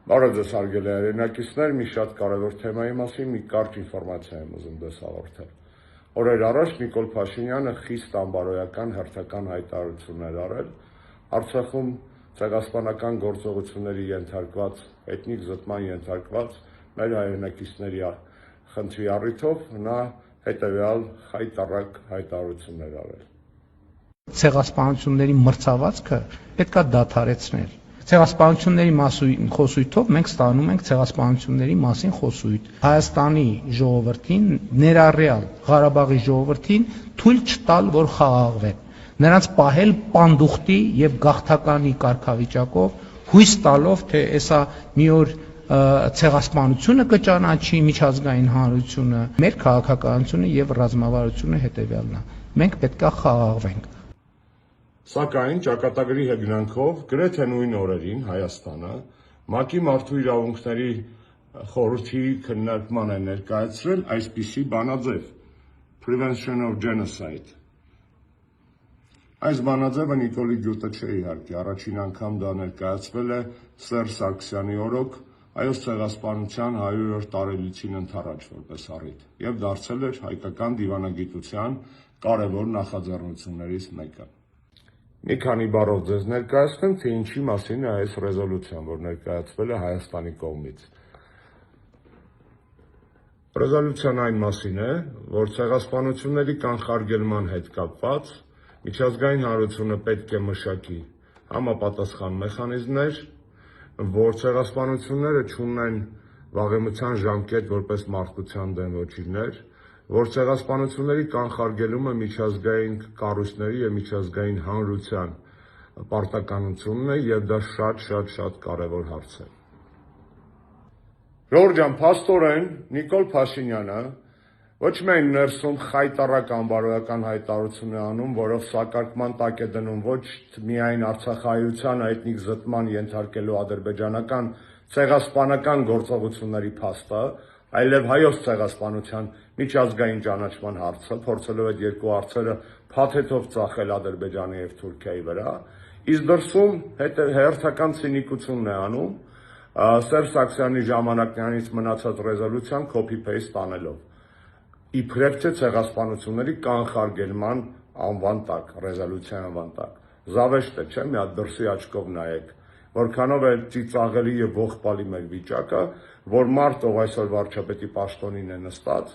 Բարև ձեզ հարգելի հայրենակիցներ, մի շատ կարևոր թեմայի մասին մի կարճ ինֆորմացիա եմ ուզում ձեզ հաղորդել։ Օրեր առաջ Նիկոլ Փաշինյանը խիստ անբարոյական հերթական հայտարարություններ արել Արցախում ցեղասպանական գործողությունների ենթարկված, էթնիկ զտման ենթարկված մեր հայրենակիցների խնդրի առիթով նա հետևյալ խայտառակ հայտարարություններ արել։ Ցեղասպանությունների մրցավազքը պետք է դադարեցնել։ Ցեղասպանությունների մասին խոսույթով մենք ստանում ենք ցեղասպանությունների մասին խոսույթ։ Հայաստանի ժողովրդին, ներառյալ Ղարաբաղի ժողովրդին թույլ չտալ, որ խաղաղվեն։ Նրանց պահել պանդուխտի եւ գաղթականի կարգավիճակով, հույս տալով, թե հեսա մի օր ցեղասպանությունը կճանաչի միջազգային հանրությունը, մեր քաղաքականությունը եւ ռազմավարությունը հետեւյալն է։ Մենք պետք է խաղաղվենք։ Սակայն ճակատագրի հեգնանքով գրեթե նույն օրերին Հայաստանը ՄԱԿ-ի մարդու իրավունքների խորհրդի քննարկման է ներկայացրել այսպիսի բանաձև Prevention of Genocide։ Այս բանաձևը Նիկոլի գյուտը չէ իհարկե, առաջին անգամ դա ներկայացվել է Սերժ Սարգսյանի օրոք Հայոց ցեղասպանության 100-րդ տարելիցին ընթառաջ որպես առիթ եւ դարձել էր հայկական դիվանագիտության կարևոր նախաձեռնություններից մեկը։ Մի քանի բառով ձեզ ներկայացնեմ, թե ինչի մասին է այս ռեզոլյուցիան, որ ներկայացվել է Հայաստանի կողմից։ Ռեզոլյուցիան այն մասին է, որ ցեղասպանությունների կանխարգելման հետ կապված միջազգային հանրությունը պետք է մշակի համապատասխան մեխանիզմներ, որ ցեղասպանությունները չունեն վաղեմության ժամկետ որպես մարդկության դեմ ոչիրներ, որ ցեղասպանությունների կանխարգելումը միջազգային կառույցների եւ միջազգային հանրության պարտականությունն է եւ դա շատ կարեւոր հարց է։ Ժողովուրդ ջան, փաստորեն Նիկոլ Փաշինյանը ոչ միայն ներսում խայտառակ անբարոյական հայտարարություն է անում, որով սակարկման տակ է դնում ոչ միայն արցախահայության էթնիկ զտման ենթարկելու ադրբեջանական ցեղասպանական գործողությունների փաստը, այլև հայոց ցեղասպանության միջազգային ճանաչման հարցը, փորձելով այդ երկու հարցերը փաթեթով ծախել Ադրբեջանի եւ Թուրքիայի վրա, իսկ դրսում հերթական ցինիկությունն է անում Սերժ Սարգսյանի ժամանակյանից մնացած ռեզոլյուցիան copy-paste անելով։ Իբրև թե ցեղասպանությունների կանխարգելման անվան տակ, ռեզոլյուցիայի անվան տակ։ Զավեշտ է, չէ՞, մի հատ դրսի աչքով նայեք, որքանով է ծիծաղելի եւ ողբալի մեր վիճակը, որ մարդ, ով այսօր վարչապետի պաշտոնին է նստած,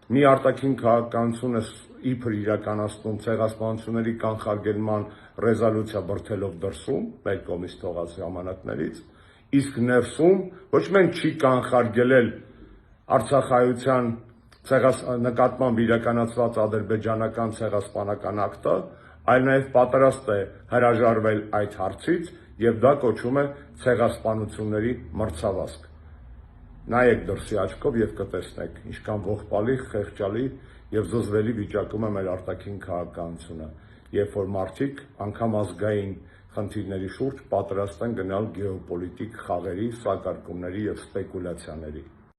մի արտաքին քաղաքականություն է իբր իրականացնում ցեղասպանությունների կանխարգելման ռեզոլյուցիա բրթելով դրսում, մեր կողմից թողած ժամանակներից, իսկ ներսում ոչ միայն չի կանխարգելել արցախահայության նկատմամբ իրականացված ադրբեջանական ցեղասպանական ակտը, այլ նաև պատրաստ է հրաժարվել այդ հարցից եւ դա կոչվում է ցեղասպանությունների մրցավազք։ Նայեք դրսի աչքով եւ կտեսնեք, ինչքան ողբալի, խեղճալի եւ զզվելի վիճակում է մեր արտաքին քաղաքականությունը, երբ որ մարդիկ անգամ ազգային խնդիրների շուրջ պատրաստ են գնալ գեոպոլիտիկ խաղերի, սակարկումների եւ սպեկուլյացիաների։